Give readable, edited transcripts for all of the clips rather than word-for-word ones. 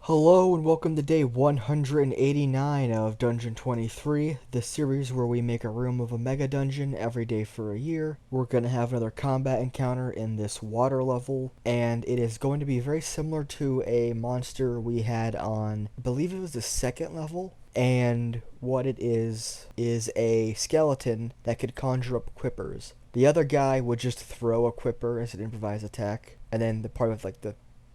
Hello and welcome to day 189 of Dungeon 23, the series where we make a room of a mega dungeon every day for a year. We're going to have another combat encounter in this water level, and it is going to be very similar to a monster we had on, I believe it was the second level. And what it is a skeleton that could conjure up quippers. The other guy would just throw a quipper as an improvised attack, and then the part of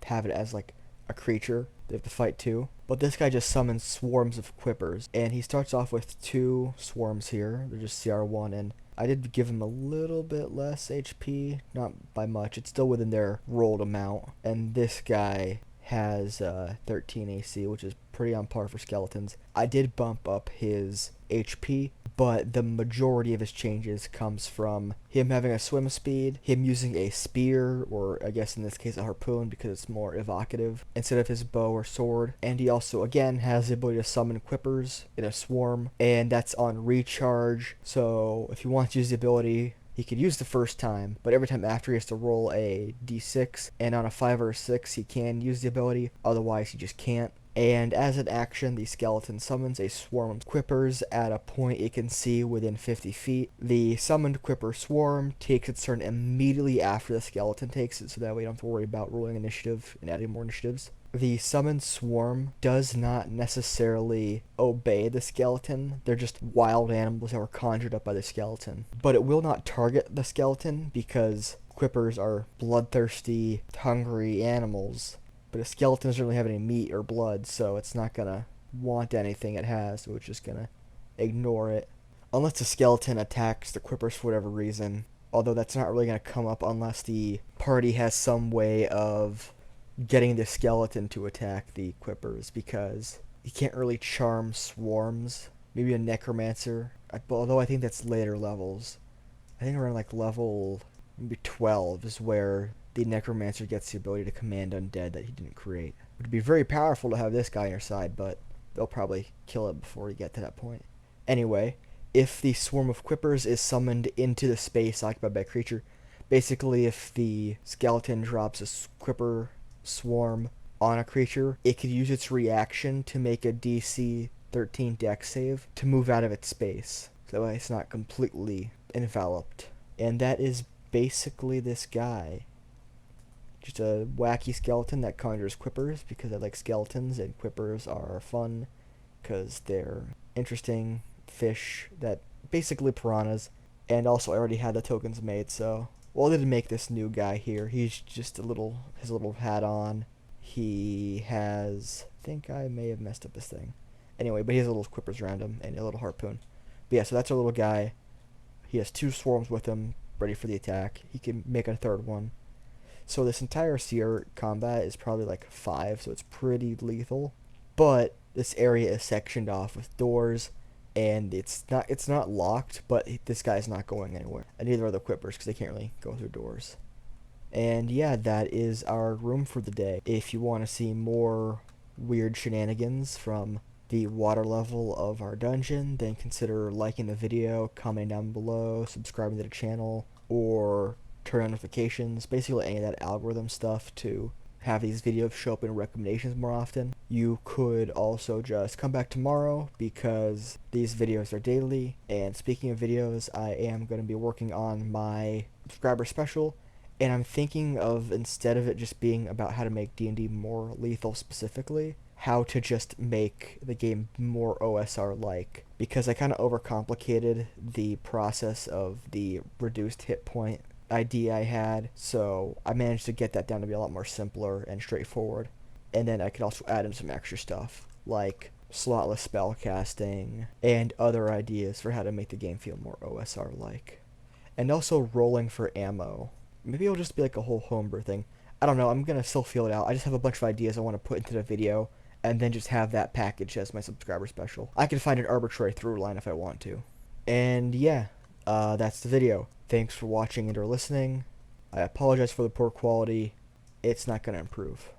have it as like a creature they have to fight too. But this guy just summons swarms of quippers, and he starts off with two swarms here. They're just CR1, and I did give him a little bit less HP, not by much. It's still within their rolled amount. And this guy has 13 AC, which is pretty on par for skeletons. I did bump up his HP, but the majority of his changes comes from him having a swim speed, him using a spear, or I guess in this case a harpoon because it's more evocative, instead of his bow or sword. And he also, again, has the ability to summon quippers in a swarm, and that's on recharge. So if he wants to use the ability, he could use the first time, but every time after he has to roll a d6, and on a 5 or a 6 he can use the ability, otherwise he just can't. And as an action, the skeleton summons a swarm of quippers at a point it can see within 50 feet. The summoned quipper swarm takes its turn immediately after the skeleton takes it, so that way you don't have to worry about rolling initiative and adding more initiatives. The summoned swarm does not necessarily obey the skeleton. They're just wild animals that were conjured up by the skeleton. But it will not target the skeleton because quippers are bloodthirsty, hungry animals. But a skeleton doesn't really have any meat or blood, so it's not gonna want anything it has, so it's just gonna ignore it. Unless the skeleton attacks the quippers for whatever reason. Although that's not really gonna come up unless the party has some way of getting the skeleton to attack the quippers, because you can't really charm swarms. Maybe a necromancer, although I think that's later levels. I think around like level maybe 12 is where the necromancer gets the ability to command undead that he didn't create. It would be very powerful to have this guy on your side, but they'll probably kill it before you get to that point. Anyway, if the swarm of quippers is summoned into the space occupied by a creature, basically if the skeleton drops a quipper swarm on a creature, it could use its reaction to make a DC 13 dex save to move out of its space, so that way it's not completely enveloped. And that is basically this guy. Just a wacky skeleton that conjures quippers because I like skeletons, and quippers are fun because they're interesting fish that basically piranhas. And also I already had the tokens made, so well, I didn't make this new guy here. He's just his little hat on. He has, I think I may have messed up this thing. Anyway, but he has little quippers around him and a little harpoon. But yeah, so that's our little guy. He has two swarms with him, ready for the attack. He can make a third one. So this entire Seer combat is probably like 5, so it's pretty lethal. But this area is sectioned off with doors, and it's not locked, but this guy's not going anywhere. And neither are the quippers, because they can't really go through doors. And yeah, that is our room for the day. If you want to see more weird shenanigans from the water level of our dungeon, then consider liking the video, commenting down below, subscribing to the channel, or turn on notifications, basically any of that algorithm stuff to have these videos show up in recommendations more often. You could also just come back tomorrow because these videos are daily. And speaking of videos, I am going to be working on my subscriber special, and I'm thinking of, instead of it just being about how to make D&D more lethal specifically, how to just make the game more OSR-like, because I kind of overcomplicated the process of the reduced hit point idea I had, so I managed to get that down to be a lot more simpler and straightforward. And then I could also add in some extra stuff like slotless spell casting and other ideas for how to make the game feel more OSR like. And also rolling for ammo. Maybe it'll just be like a whole homebrew thing. I don't know, I'm gonna still feel it out. I just have a bunch of ideas I want to put into the video and then just have that package as my subscriber special. I can find an arbitrary through line if I want to. And yeah, that's the video. Thanks for watching and or listening. I apologize for the poor quality. It's not going to improve.